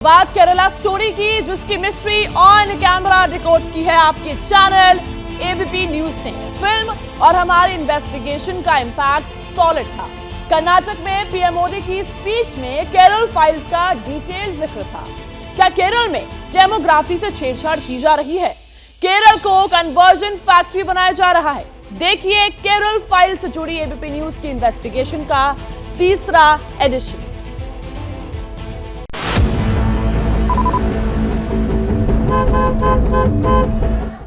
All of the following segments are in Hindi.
बात केरला स्टोरी की, जिसकी मिस्ट्री ऑन कैमरा रिकॉर्ड की है आपके चैनल एबीपी न्यूज ने। फिल्म और हमारी इन्वेस्टिगेशन का इम्पैक्ट सॉलिड था। कर्नाटक में पीएम मोदी की स्पीच में केरल फाइल्स का डिटेल जिक्र था। क्या केरल में डेमोग्राफी से छेड़छाड़ की जा रही है? केरल को कन्वर्जन फैक्ट्री बनाया जा रहा है। देखिए केरल फाइल से जुड़ी एबीपी न्यूज की इन्वेस्टिगेशन का तीसरा एडिशन।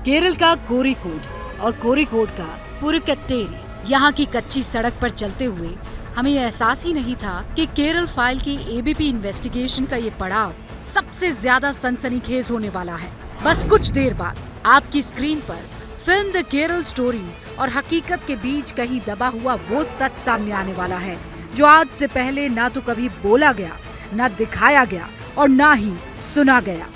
केरल का कोरिकोड और कोरिकोड का पुरुकट्टेरी। यहाँ की कच्ची सड़क पर चलते हुए हमें एहसास ही नहीं था कि केरल फाइल की एबीपी इन्वेस्टिगेशन का ये पड़ाव सबसे ज्यादा सनसनीखेज होने वाला है। बस कुछ देर बाद आपकी स्क्रीन पर फिल्म द केरल स्टोरी और हकीकत के बीच कहीं दबा हुआ वो सच सामने आने वाला है, जो आज से पहले ना तो कभी बोला गया, ना दिखाया गया और ना ही सुना गया।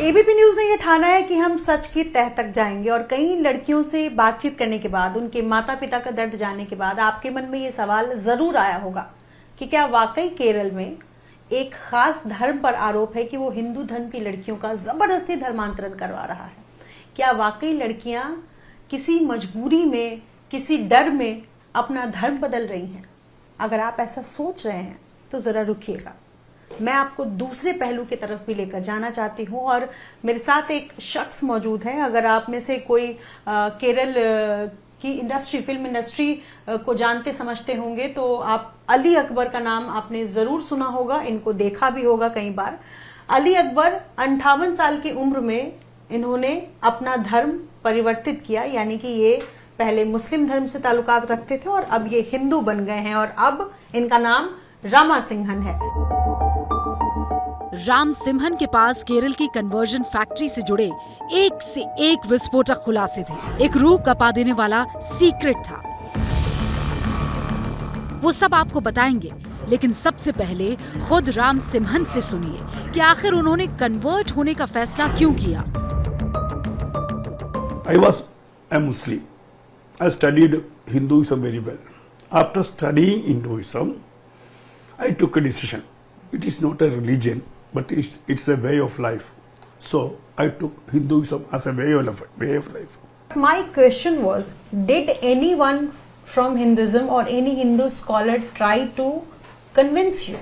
एबीपी न्यूज ने यह ठाना है कि हम सच की तह तक जाएंगे और कई लड़कियों से बातचीत करने के बाद, उनके माता पिता का दर्द जानने के बाद आपके मन में ये सवाल जरूर आया होगा कि क्या वाकई केरल में एक खास धर्म पर आरोप है कि वो हिंदू धर्म की लड़कियों का जबरदस्ती धर्मांतरण करवा रहा है। क्या वाकई लड़कियां किसी मजबूरी में, किसी डर में अपना धर्म बदल रही हैं? अगर आप ऐसा सोच रहे हैं तो जरा रुकिएगा, मैं आपको दूसरे पहलू की तरफ भी लेकर जाना चाहती हूँ और मेरे साथ एक शख्स मौजूद है। अगर आप में से कोई केरल की इंडस्ट्री, फिल्म इंडस्ट्री को जानते समझते होंगे तो आप अली अकबर का नाम आपने जरूर सुना होगा, इनको देखा भी होगा कई बार। अली अकबर 58 साल की उम्र में इन्होंने अपना धर्म परिवर्तित किया, यानी कि ये पहले मुस्लिम धर्म से ताल्लुकात रखते थे और अब ये हिंदू बन गए हैं और अब इनका नाम रामासिंहन है। राम सिम्हन के पास केरल की कन्वर्जन फैक्ट्री से जुड़े एक से एक विस्फोटक खुलासे थे। एक रूह कपा देने वाला सीक्रेट था, वो सब आपको बताएंगे। लेकिन सबसे पहले खुद राम सिम्हन से सुनिए कि आखिर उन्होंने कन्वर्ट होने का फैसला क्यों किया। I was a Muslim. I studied Hinduism very well. After studying Hinduism, I took a decision. It is not a religion, but it's a way of life. So I took Hinduism as a way of life. My question was, did anyone from Hinduism or any Hindu scholar try to convince you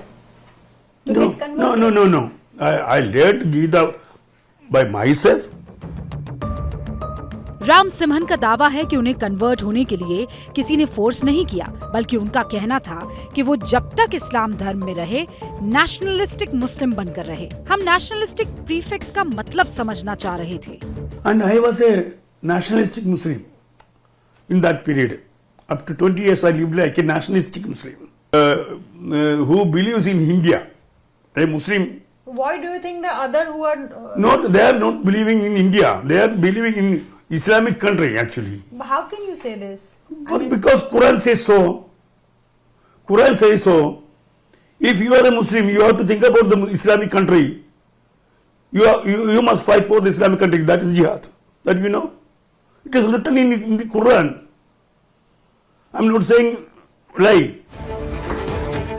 to get converted? No. I learned Gita by myself. Ram Simhan का दावा है कि उन्हें कन्वर्ट होने के लिए किसी ने फोर्स नहीं किया, बल्कि उनका कहना था कि वो जब तक इस्लाम धर्म में रहे नेशनलिस्टिक मुस्लिम बनकर रहे। हम नेशनलिस्टिक प्रीफिक्स का मतलब समझना चाह रहे थे। And I was a nationalistic Muslim in that period. Up to 20 years I lived like a nationalistic Muslim who believes in India, a Muslim. Why do you think the other who are They are not believing in India. They are believing in Islamic country actually. How can you say this? Because Quran says so. Quran says so. If you are a Muslim, you have to think about the Islamic country. You must fight for the Islamic country. That is jihad. That you know. It is written in the Quran. I'm not saying lie.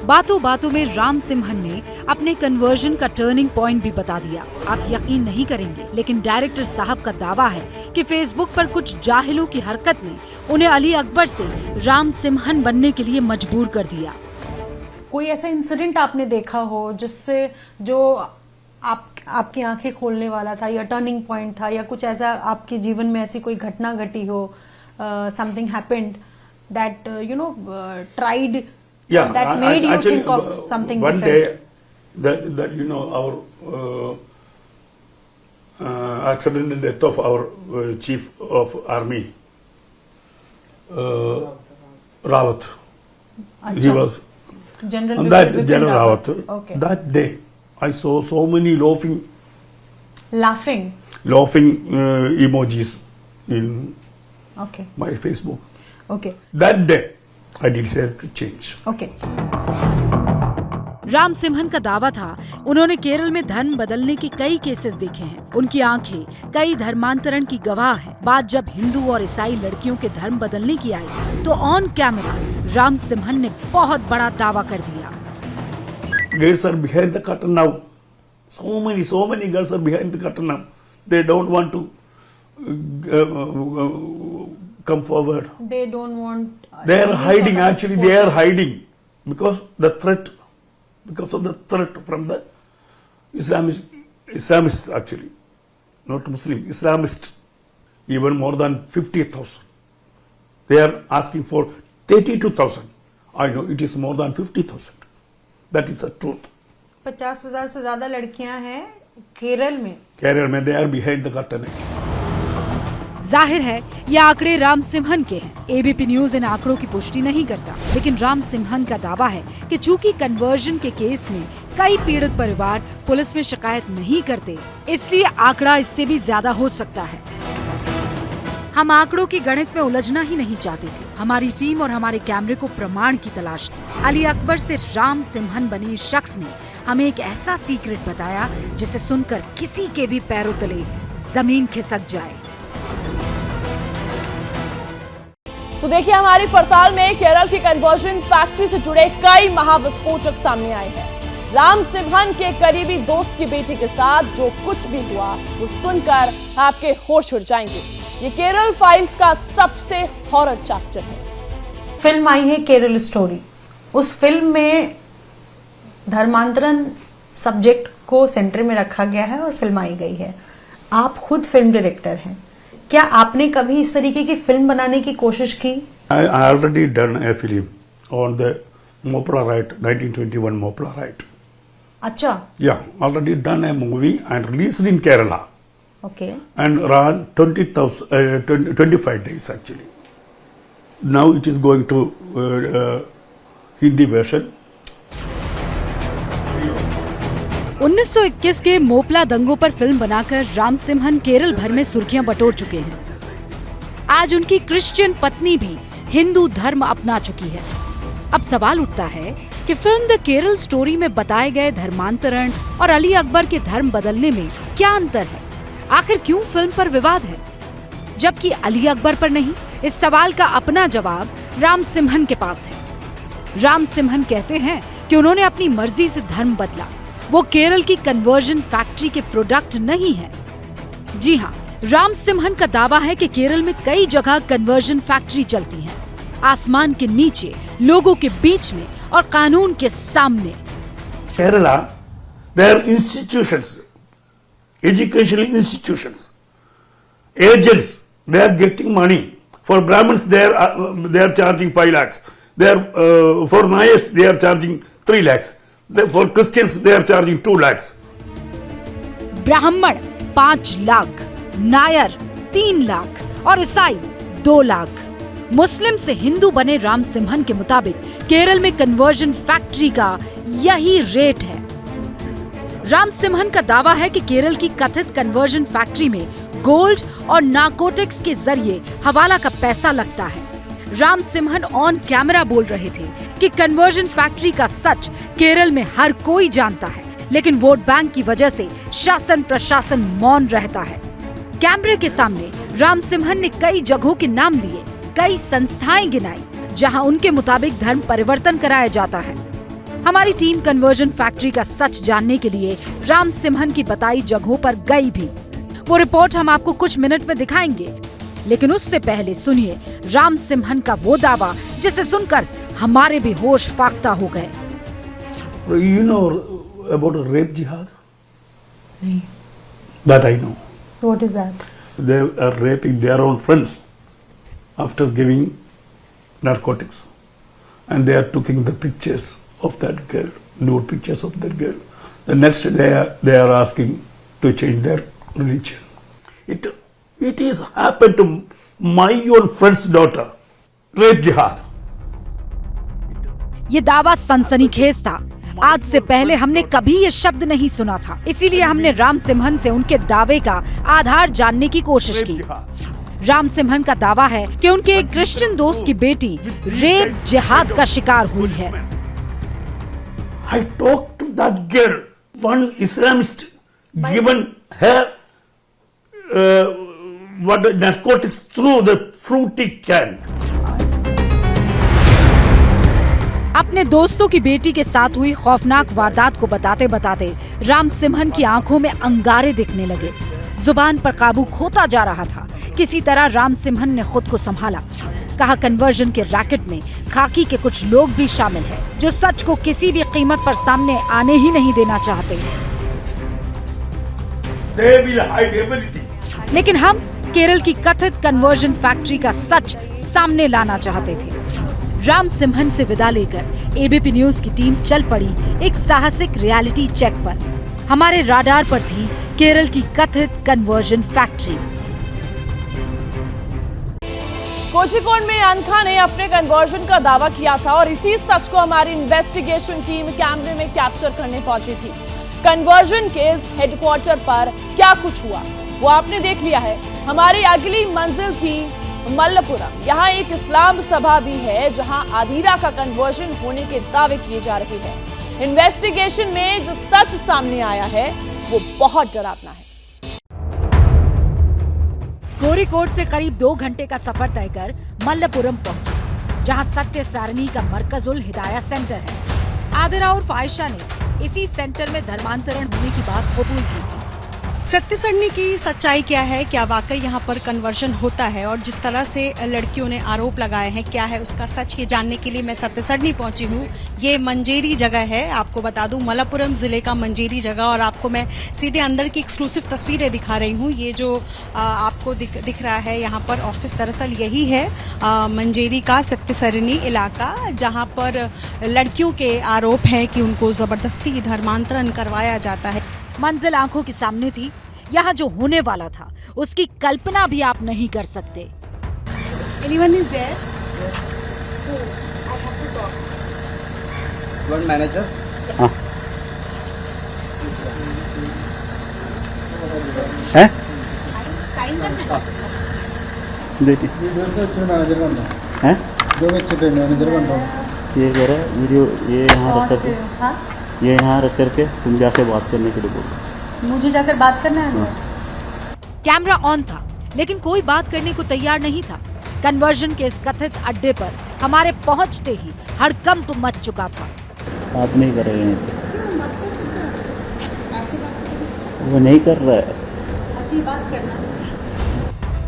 बातों बातों में राम सिम्हन ने अपने कन्वर्जन का टर्निंग पॉइंट भी बता दिया। आप यकीन नहीं करेंगे, लेकिन डायरेक्टर साहब का दावा है कि फेसबुक पर कुछ जाहिलों की हरकत ने उन्हें अली अकबर से राम सिम्हन बनने के लिए मजबूर कर दिया। कोई ऐसा इंसिडेंट आपने देखा हो जिससे जो आपकी आंखें खोलने वाला था या टर्निंग पॉइंट था, या कुछ ऐसा आपके जीवन में ऐसी कोई घटना घटी हो, something happened that tried that made you think of something one different? Day that you know our accidental death of our chief of army Rawat. He was General Rawat. Okay. That day I saw so many laughing emojis in my Facebook. Okay. That day I decided to change. Okay. Ram Simhan का दावा था उन्होंने केरल में धर्म बदलने के कई केसेस देखे हैं। उनकी आंखें कई धर्मांतरण की गवाह हैं। बात जब हिंदू और ईसाई लड़कियों के धर्म बदलने की आई तो ऑन कैमरा राम सिम्हन ने बहुत बड़ा दावा कर दिया। girls are behind the curtain now. So many girls are behind the curtain now. They don't want to come forward. They don't want. They are any hiding. sort of Actually, they are hiding because of the threat from the Islamists actually, not Muslim, Islamists. Even more than 50,000. They are asking for 32,000. I know it is more than 50,000. That is the truth. 50,000 से ज्यादा लड़कियां हैं केरल में. Kerala में they are behind the curtain. जाहिर है ये आंकड़े राम सिम्हन के हैं। एबीपी न्यूज इन आंकड़ों की पुष्टि नहीं करता, लेकिन राम सिम्हन का दावा है कि चूंकि कन्वर्जन के केस में कई पीड़ित परिवार पुलिस में शिकायत नहीं करते, इसलिए आंकड़ा इससे भी ज्यादा हो सकता है। हम आंकड़ों की गणित में उलझना ही नहीं चाहते थे। हमारी टीम और हमारे कैमरे को प्रमाण की तलाश थी। अली अकबर से राम सिम्हन बने इस शख्स ने हमें एक ऐसा सीक्रेट बताया जिसे सुनकर किसी के भी पैरों तले जमीन खिसक जाए। तो देखिए, हमारी पड़ताल में केरल की कन्वर्जन फैक्ट्री से जुड़े कई महाविस्फोटक सामने आए हैं। राम सिम्हन के करीबी दोस्त की बेटी के साथ जो कुछ भी हुआ वो सुनकर आपके होश उड़ जाएंगे। ये केरल फाइल्स का सबसे हॉरर चैप्टर है। फिल्म आई है केरल स्टोरी। उस फिल्म में धर्मांतरण सब्जेक्ट को सेंटर में रखा गया है और फिल्माई गई है। आप खुद फिल्म डायरेक्टर हैं, क्या आपने कभी इस तरीके की फिल्म बनाने की कोशिश की? I already done a film on the Mopla riot, 1921 Mopla riot. अच्छा, Yeah, already done a movie and released in Kerala okay. and ran 25 days actually. Now it is going to Hindi version. 1921 के मोपला दंगों पर फिल्म बनाकर राम सिम्हन केरल भर में सुर्खियां बटोर चुके हैं। आज उनकी क्रिश्चियन पत्नी भी हिंदू धर्म अपना चुकी है। अब सवाल उठता है कि फिल्म द केरल स्टोरी में बताए गए धर्मांतरण और अली अकबर के धर्म बदलने में क्या अंतर है? आखिर क्यों फिल्म पर विवाद है जबकि अली अकबर पर नहीं? इस सवाल का अपना जवाब राम सिम्हन के पास है। राम सिम्हन कहते हैं कि उन्होंने अपनी मर्जी से धर्म बदला, वो केरल की कन्वर्जन फैक्ट्री के प्रोडक्ट नहीं है। जी हाँ, राम सिम्हन का दावा है कि केरल में कई जगह कन्वर्जन फैक्ट्री चलती हैं, आसमान के नीचे, लोगों के बीच में और कानून के सामने। Kerala, there are institutions, educational institutions, agents, they are getting money. For Brahmins, they are charging 5 lakhs. For Nayars, they are charging 3 lakhs. For Christians, they are charging 2 lakhs. ब्राह्मण 5 लाख, नायर 3 लाख और ईसाई 2 लाख। मुस्लिम से हिंदू बने राम सिम्हन के मुताबिक केरल में कन्वर्जन फैक्ट्री का यही रेट है। राम सिम्हन का दावा है कि केरल की कथित कन्वर्जन फैक्ट्री में गोल्ड और नारकोटिक्स के जरिए हवाला का पैसा लगता है। राम सिम्हन ऑन कैमरा बोल रहे थे कि कन्वर्जन फैक्ट्री का सच केरल में हर कोई जानता है, लेकिन वोट बैंक की वजह से शासन प्रशासन मौन रहता है। कैमरे के सामने राम सिम्हन ने कई जगहों के नाम लिए, कई संस्थाएं गिनाई जहां उनके मुताबिक धर्म परिवर्तन कराया जाता है। हमारी टीम कन्वर्जन फैक्ट्री का सच जानने के लिए राम सिम्हन की बताई जगहों पर गई भी। वो रिपोर्ट हम आपको कुछ मिनट में दिखाएंगे, लेकिन उससे पहले सुनिए राम सिम्हन का वो दावा जिसे सुनकर हमारे भी होश फाख्ता हो गए। You know about rape jihad? नहीं। That I know. What is that? They are raping their own friends after giving narcotics, and they are taking the pictures of that girl, nude pictures of that girl. The next day they are asking to change their religion. It is happened to my own friend's daughter. Rape jihad. ये दावा सनसनीखेज था। आज से पहले हमने कभी ये शब्द नहीं सुना था, इसीलिए हमने राम सिम्हन से उनके दावे का आधार जानने की कोशिश की। राम सिम्हन का दावा है कि उनके एक क्रिश्चियन दोस्त की बेटी रेप जिहाद का शिकार हुई है। I talked to that girl. One Islamist given her narcotics through the fruity can. अपने दोस्तों की बेटी के साथ हुई खौफनाक वारदात को बताते बताते राम सिम्हन की आंखों में अंगारे दिखने लगे। जुबान पर काबू खोता जा रहा था। किसी तरह राम सिम्हन ने खुद को संभाला। कहा कन्वर्जन के रैकेट में खाकी के कुछ लोग भी शामिल हैं, जो सच को किसी भी कीमत पर सामने आने ही नहीं देना चाहते। They will hide everything. लेकिन हम केरल की कथित कन्वर्जन फैक्ट्री का सच सामने लाना चाहते थे। राम सिम्हन से विदा लेकर एबीपी न्यूज की टीम चल पड़ी एक साहसिक रियलिटी चेक पर। हमारे राडार पर थी केरल की कथित कन्वर्जन फैक्ट्री। कोझिकोड में अनखा ने अपने कन्वर्जन का दावा किया था और इसी सच को हमारी इन्वेस्टिगेशन टीम कैमरे में कैप्चर करने पहुंची थी। कन्वर्जन के इस हेडक्वार्टर पर क्या कुछ हुआ वो आपने देख लिया है। हमारी अगली मंजिल थी मल्लपुरम। यहाँ एक इस्लाम सभा भी है जहाँ आदीरा का कन्वर्जन होने के दावे किए जा रहे हैं। इन्वेस्टिगेशन में जो सच सामने आया है वो बहुत डरावना है। कोरिकोड से करीब 2 घंटे का सफर तय कर मल्लपुरम पहुंचे, जहां सत्य सारणी का मरकजुल हिदाया सेंटर है। आदिरा और फायशा ने इसी सेंटर में धर्मांतरण होने की बात कबूल की थी। सत्य सरणी की सच्चाई क्या है, क्या वाकई यहाँ पर कन्वर्जन होता है और जिस तरह से लड़कियों ने आरोप लगाए हैं क्या है उसका सच, ये जानने के लिए मैं सत्य सरणी पहुंची हूँ। ये मंजेरी जगह है, आपको बता दूं मलप्पुरम जिले का मंजेरी जगह। और आपको मैं सीधे अंदर की एक्सक्लूसिव तस्वीरें दिखा रही हूँ। ये जो आपको दिख रहा है यहाँ पर ऑफिस, दरअसल यही है मंजेरी का सत्य सरणी इलाका, जहाँ पर लड़कियों के आरोप है कि उनको जबरदस्ती धर्मांतरण करवाया जाता है। मंजिल आंखों के सामने थी। यहाँ जो होने वाला था उसकी कल्पना भी आप नहीं कर सकते। Anyone is there? One manager. है Sign करना देखिए मैनेजर बन रहा हूँ। हैं जो मैं अच्छे मैनेजर बन रहा हूँ। ये कह रहा है वीडियो ये यहाँ रख करके ये यहाँ रख करके तुम जाके बात करने के लिए बोलो। मुझे जाकर बात करना है। कैमरा ऑन था लेकिन कोई बात करने को तैयार नहीं था। कन्वर्जन के इस कथित अड्डे पर हमारे पहुंचते ही हड़कंप मच चुका था। बात नहीं कर रहे हैं, वो नहीं कर रहा है।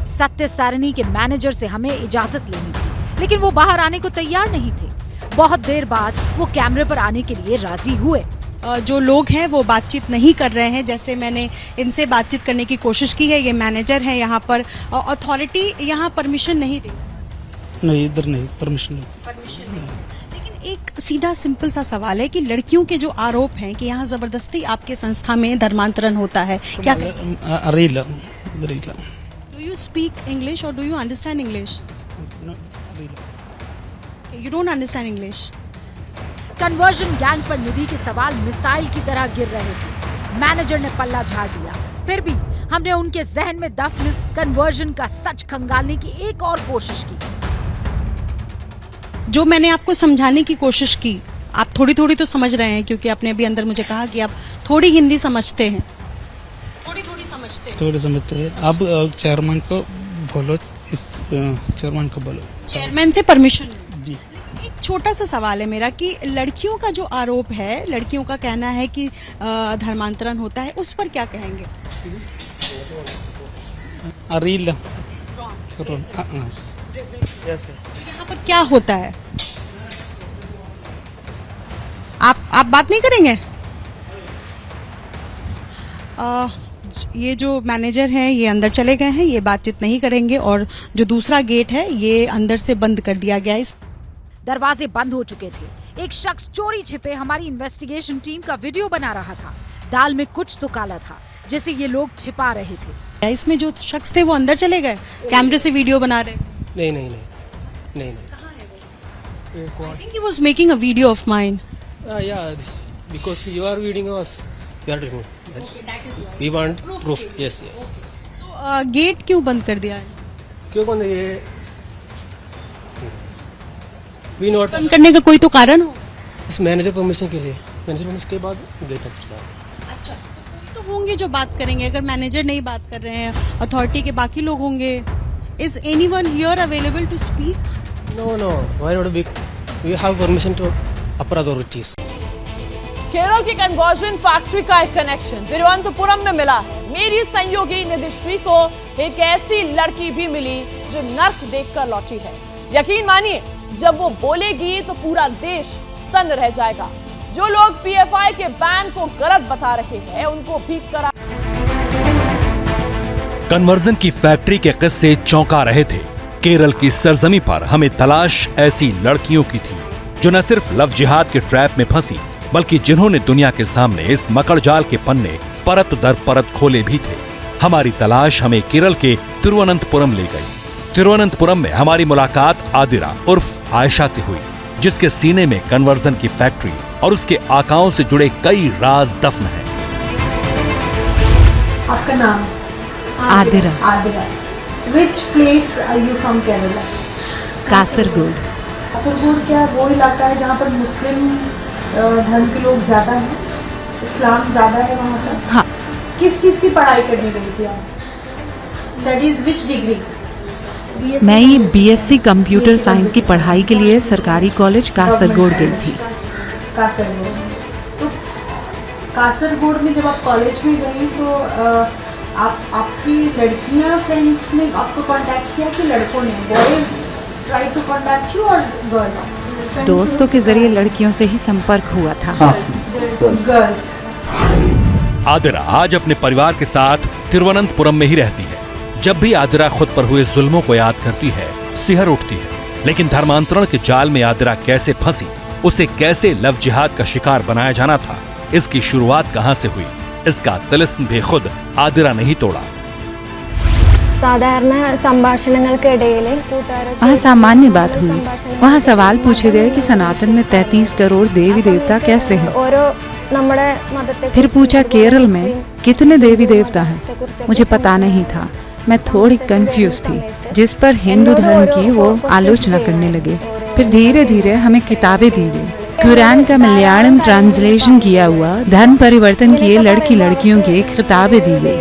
सत्य सारणी के मैनेजर से हमें इजाजत लेनी थी, लेकिन वो बाहर आने को तैयार नहीं थे। बहुत देर बाद वो कैमरे पर आने के लिए राजी हुए। जो लोग हैं वो बातचीत नहीं कर रहे हैं। जैसे मैंने इनसे बातचीत करने की कोशिश की है, ये मैनेजर हैं यहाँ पर, अथॉरिटी यहाँ परमिशन नहीं दी। नहीं, इधर नहीं, परमिशन नहीं। लेकिन एक सीधा सिंपल सा सवाल है कि लड़कियों के जो आरोप हैं कि यहाँ जबरदस्ती आपके संस्था में धर्मांतरण होता है, क्या अरीला डू यू स्पीक इंग्लिश और do you understand English? You don't understand English. Conversion gang पर निधि के सवाल मिसाइल की तरह गिर रहे थे। मैनेजर ने पल्ला झाड़ दिया। फिर भी हमने उनके जहन में दफन कन्वर्जन का सच खंगालने की एक और कोशिश की। जो मैंने आपको समझाने की कोशिश की, आप थोड़ी थोड़ी तो समझ रहे हैं, क्योंकि आपने अभी अंदर मुझे कहा कि आप थोड़ी हिंदी समझते हैं। थोड़ी समझते हैं। अब चेयरमैन को बोलो, इस चेयरमैन को बोलो। चेयरमैन से परमिशन जी। एक छोटा सा सवाल है मेरा कि लड़कियों का जो आरोप है, लड़कियों का कहना है कि धर्मांतरण होता है, उस पर क्या कहेंगे? अरीला यहाँ पर क्या होता है? आप बात नहीं करेंगे? ये जो मैनेजर हैं ये अंदर चले गए हैं, ये बातचीत नहीं करेंगे। और जो दूसरा गेट है ये अंदर से बंद कर दिया गया है। दरवाजे बंद हो चुके थे। एक शख्स चोरी छिपे हमारी इन्वेस्टिगेशन टीम का वीडियो बना रहा था। दाल में कुछ तो काला था जिसे ये लोग छिपा रहे थे। इसमें जो शख्स थे वो अंदर चले गए, कैमरे से वीडियो बना रहे। नहीं। I think he was making a video of mine. Yeah, because you are videoing us, we are doing. We want proof. Yes. तो गेट क्यों बंद कर दिया है? क्यों बंद? ये we not बंद करने का कोई तो कारण हो? इस मैनेजर परमिशन के लिए, मैनेजर परमिशन के बाद गेट अप साहब। अच्छा, तो कोई तो होंगे जो बात करेंगे। अगर मैनेजर नहीं बात कर रहे हैं, अथॉरिटी के बाकी लोग होंगे। Is anyone here available to speak? No. Why not? We have permission to upper authorities. Kerala की कन्वर्जन फैक्ट्री का एक कनेक्शन तिरुवनंतपुरम में मिला है। मेरी संयोगी निधिश्री को एक ऐसी लड़की भी मिली जो नर्क देखकर लौटी है। यकीन मानिए, जब वो बोलेगी तो पूरा देश सन्न रह जाएगा। जो लोग पीएफआई के बैन को गलत बता रहे हैं, उनको भी करा। कन्वर्जन की फैक्ट्री के किस्से चौंका रहे थे। केरल की सरजमी पर हमें तलाश ऐसी लड़कियों की थी जो न सिर्फ लव जिहाद के ट्रैप में फंसी, बल्कि जिन्होंने दुनिया के सामने इस मकड़जाल के पन्ने परत दर परत खोले भी थे। हमारी तलाश हमें केरल के तिरुवनंतपुरम ले गई। तिरुवनंतपुरम में हमारी मुलाकात आदिरा उर्फ आयशा से हुई, जिसके सीने में कन्वर्जन की फैक्ट्री और उसके आकाओं से जुड़े कई राज दफन हैं। आपका नाम? Adira. Adira. Which place are you from Kerala? Kasaragod. Kasaragod क्या वो इलाका है जहाँ पर मुस्लिम धर्म के लोग ज्यादा हैं, इस्लाम ज्यादा है वहाँ पर? हाँ। किस चीज की पढ़ाई करने गई थी आप? Studies which degree? मैं ये बीएससी कंप्यूटर साइंस की पढ़ाई के लिए सरकारी कॉलेज कासरगोड गई थी। कासरगोड। तो कासरगोड में जब आप कॉलेज में गई तो आपकी लड़कियां फ्रेंड्स ने आपको कांटेक्ट किया कि लड़कों ने? Boys try to contact you और गर्ल्स? दोस्तों के जरिए लड़कियों से ही संपर्क हुआ था। गर्ल्स। आदिरा आज अपने परिवार के साथ तिरुवनंतपुरम में ही रहती है। जब भी आदिरा खुद पर हुए जुल्मों को याद करती है, सिहर उठती है। लेकिन धर्मांतरण के जाल में आदिरा कैसे फंसी, उसे कैसे लव जिहाद का शिकार बनाया जाना था, इसकी शुरुआत कहां से हुई, इसका तिलिस्म भी खुद आदिरा नहीं तोड़ा। वहाँ सामान्य बात हुई। वहाँ सवाल पूछे गए कि सनातन में 33 करोड़ देवी देवता कैसे हैं। फिर पूछा केरल में कितने देवी देवता हैं। मुझे पता नहीं था, मैं थोड़ी कंफ्यूज थी, जिस पर हिंदू धर्म की वो आलोचना करने लगे। फिर धीरे धीरे हमें किताबें दी गई। कुरान का मलयालम ट्रांसलेशन किया हुआ, धर्म परिवर्तन किए लड़की लड़कियों की किताबें दी गई।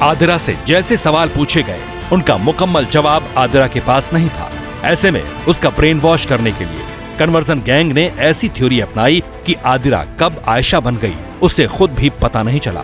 आदिरा से जैसे सवाल पूछे गए, उनका मुकम्मल जवाब आदिरा के पास नहीं था। ऐसे में उसका ब्रेन वॉश करने के लिए कन्वर्जन गैंग ने ऐसी थ्योरी अपनाई कि आदिरा कब आयशा बन गई, उसे खुद भी पता नहीं चला।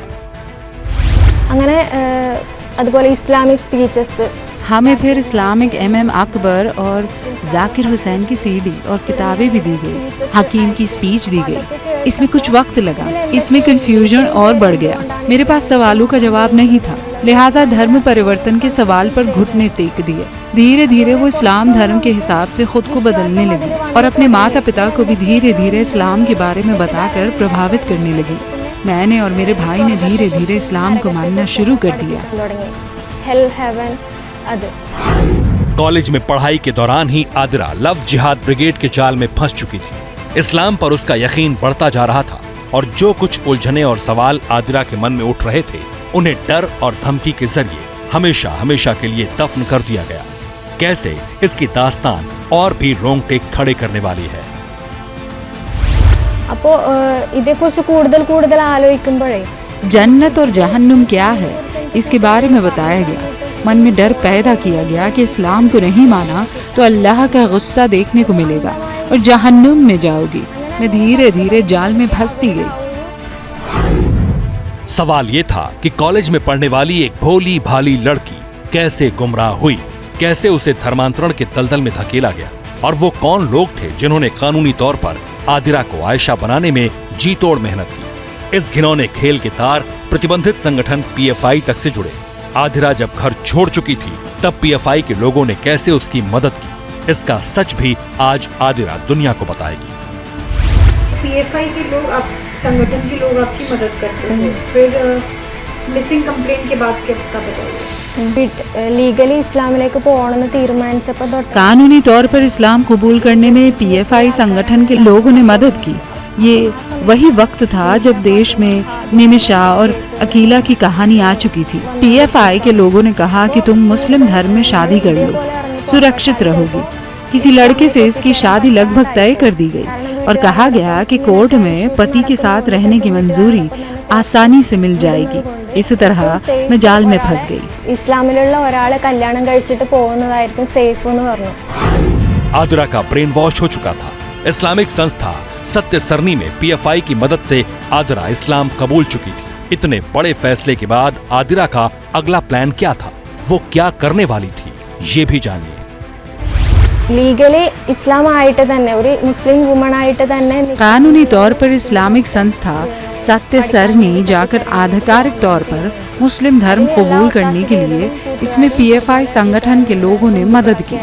हमें फिर इस्लामिक MM अकबर और जाकिर हुसैन की CD और किताबें भी दी गई। हकीम की स्पीच दी गई। इसमें कुछ वक्त लगा, इसमें कंफ्यूजन और बढ़ गया। मेरे पास सवालों का जवाब नहीं था, लिहाजा धर्म परिवर्तन के सवाल पर घुटने टेक दिए। धीरे धीरे वो इस्लाम धर्म के हिसाब से खुद को बदलने लगी और अपने माता पिता को भी धीरे धीरे इस्लाम के बारे में बताकर प्रभावित करने लगी। मैंने और मेरे भाई ने धीरे धीरे इस्लाम को मानना शुरू कर दिया। कॉलेज में पढ़ाई के दौरान ही आदिरा लव जिहाद ब्रिगेड के जाल में फंस चुकी थी। इस्लाम पर उसका यकीन बढ़ता जा रहा था और जो कुछ उलझने और सवाल आदिरा के मन में उठ रहे थे, उन्हें डर और धमकी के जरिए हमेशा हमेशा के लिए दफन कर दिया गया। कैसे, इसकी दास्तान और भी रोंगटे खड़े करने वाली है। जन्नत और जहन्नुम क्या है, इसके बारे में बताया गया। मन में डर पैदा किया गया कि इस्लाम को नहीं माना तो अल्लाह का गुस्सा देखने को मिलेगा और जहन्नुम में जाओगी। मैं धीरे धीरे जाल में फंसती गई। सवाल ये था कि कॉलेज में पढ़ने वाली एक भोली भाली लड़की कैसे गुमराह हुई, कैसे उसे धर्मांतरण के दलदल में धकेला गया, और वो कौन लोग थे जिन्होंने कानूनी तौर पर आदिरा को आयशा बनाने में जी तोड़ मेहनत की। इस घिनौने खेल के तार प्रतिबंधित संगठन PFI तक से जुड़े। आदिरा जब घर छोड़ चुकी थी, तब PFI के लोगों ने कैसे उसकी मदद की, इसका सच भी आज आदिरा दुनिया को बताएगी। PFI के लोग, आप संगठन के लोग आपकी मदद करते हैं, फिर मिसिंग कंप्लेंट के बाद क्या बताइए? लीगली इस्लामिലേക്ക് പോകണമെന്ന് തീരുമാനിച്ചപ്പോൾ कानूनी तौर पर इस्लाम कबूल करने में PFI संगठन के लोगों ने मदद की। ये वही वक्त था जब देश में निमिषा और अकीला की कहानी आ चुकी थी। PFI के लोगों ने कहा कि तुम मुस्लिम धर्म में शादी कर लो, सुरक्षित रहोगी। किसी लड़के से इसकी शादी लगभग तय कर दी गई और कहा गया कि कोर्ट में पति के साथ रहने की मंजूरी आसानी से मिल जाएगी। इस तरह मैं जाल में फंस गई। ഇസ്ലാമിലുള്ള ഒരാളെ കല്യാണം കഴിച്ചിട്ട് പോകുന്നതായിരിക്കും സേഫ് എന്ന് പറഞ്ഞു। आदिरा का ब्रेन वॉश हो चुका था। इस्लामिक संस्था सत्य सरनी में पीएफआई की मदद से आदिरा इस्लाम कबूल चुकी थी। इतने बड़े फैसले के बाद आदिरा का अगला प्लान क्या था, वो क्या करने वाली थी, ये भी जानिए। ലീഗലി ഇസ്ലാം ആയിട്ട് തന്നെ ഒരു മുസ്ലിം വുമൺ ആയിട്ട് തന്നെ कानूनी तौर पर इस्लामिक संस्था सत्य सरनी जाकर आधिकारिक तौर पर मुस्लिम धर्म कबूल करने के लिए इसमें पीएफआई संगठन के लोगों ने मदद की।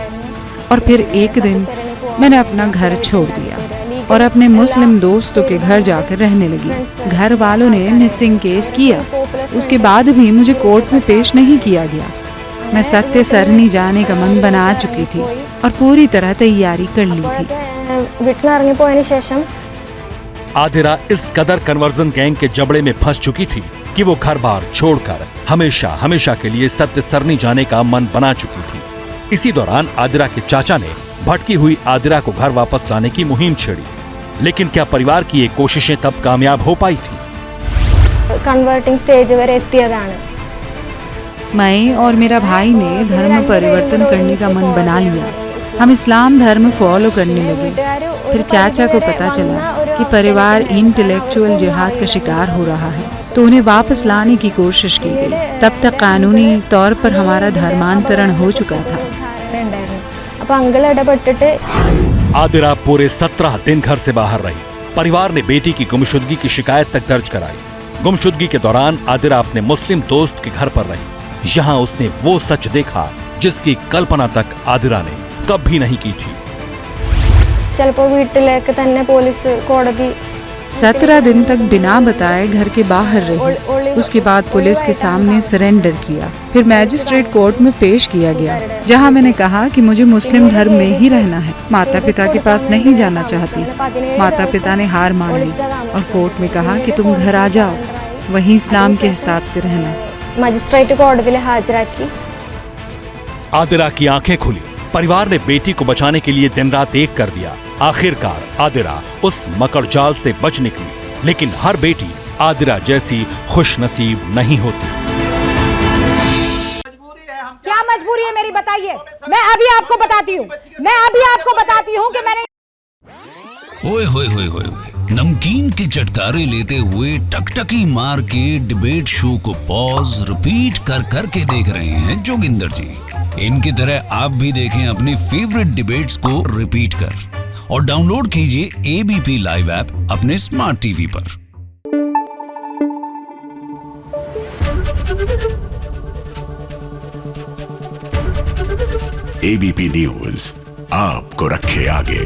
और फिर एक दिन मैंने अपना घर छोड़ दिया और अपने मुस्लिम दोस्तों के घर जाकर रहने लगी। घर वालों ने मिसिंग केस किया, उसके बाद भी मुझे कोर्ट में पेश नहीं किया गया। मैं सत्य सरनी जाने का मन बना चुकी थी और पूरी तरह तैयारी कर ली थी। വീട്ടിലിറങ്ങിപ്പോയതിനു ശേഷം आदिरा इस कदर कन्वर्जन गैंग के जबड़े में फंस चुकी थी कि वो घर बार छोड़कर हमेशा हमेशा के लिए सत्य सरनी जाने का मन बना चुकी थी। इसी दौरान आदिरा के चाचा ने भटकी हुई आदिरा को घर वापस लाने की मुहिम छेड़ी, लेकिन क्या परिवार की ये कोशिशें तब कामयाब हो पाई थी? കൺവേർട്ടിംഗ് സ്റ്റേജ് വരെ എത്തിയതാണ്। मैं और मेरा भाई ने धर्म परिवर्तन करने का मन बना लिया। हम इस्लाम धर्म फॉलो करने लगे। फिर चाचा को पता चला कि परिवार इंटेलेक्चुअल जिहाद का शिकार हो रहा है, तो उन्हें वापस लाने की कोशिश की गई। तब तक कानूनी तौर पर हमारा धर्मांतरण हो चुका था। അപ്പോൾ അങ്കിൾ ഇടപെട്ടിട്ട് आदिरा पूरे 17 दिन घर से बाहर रही। परिवार ने बेटी की गुमशुदगी की शिकायत तक दर्ज कराई। गुमशुदगी के दौरान आदिरा अपने मुस्लिम दोस्त के घर पर रही। यहाँ उसने वो सच देखा जिसकी कल्पना तक आदिरा ने कभी नहीं की थी। ചിലപ്പോൾ വീട്ടിലേക്ക് തന്നെ പോലീസ് കോടതി 17 दिन तक बिना बताए घर के बाहर रही। उसके बाद पुलिस के सामने सरेंडर किया। फिर मैजिस्ट्रेट कोर्ट में पेश किया गया, जहां मैंने कहा कि मुझे मुस्लिम धर्म में ही रहना है, माता पिता के पास नहीं जाना चाहती। माता पिता ने हार मान ली और कोर्ट में कहा कि तुम घर आ जाओ, वहीं इस्लाम के हिसाब से रहना। മജിസ്ട്രേറ്റ് കോടതിയിൽ ഹാജരാക്കി। आदिरा की आंखें खुली। परिवार ने बेटी को बचाने के लिए दिन रात एक कर दिया। आखिरकार आदिरा उस मकड़जाल से बच निकली, लेकिन हर बेटी आदिरा जैसी खुशनसीब नहीं होती। क्या मजबूरी है मेरी, बताइए। मैं अभी आपको बताती हूँ कि मैंने ओए होए होए होए होए, नमकीन के चटकारे लेते हुए टकटकी मार के डिबेट शो को पॉज रिपीट कर कर के देख रहे हैं जोगिंदर जी। इनकी तरह आप भी देखें अपनी फेवरेट डिबेट्स को रिपीट कर और डाउनलोड कीजिए एबीपी लाइव ऐप अपने स्मार्ट टीवी पर। एबीपी न्यूज आपको रखे आगे।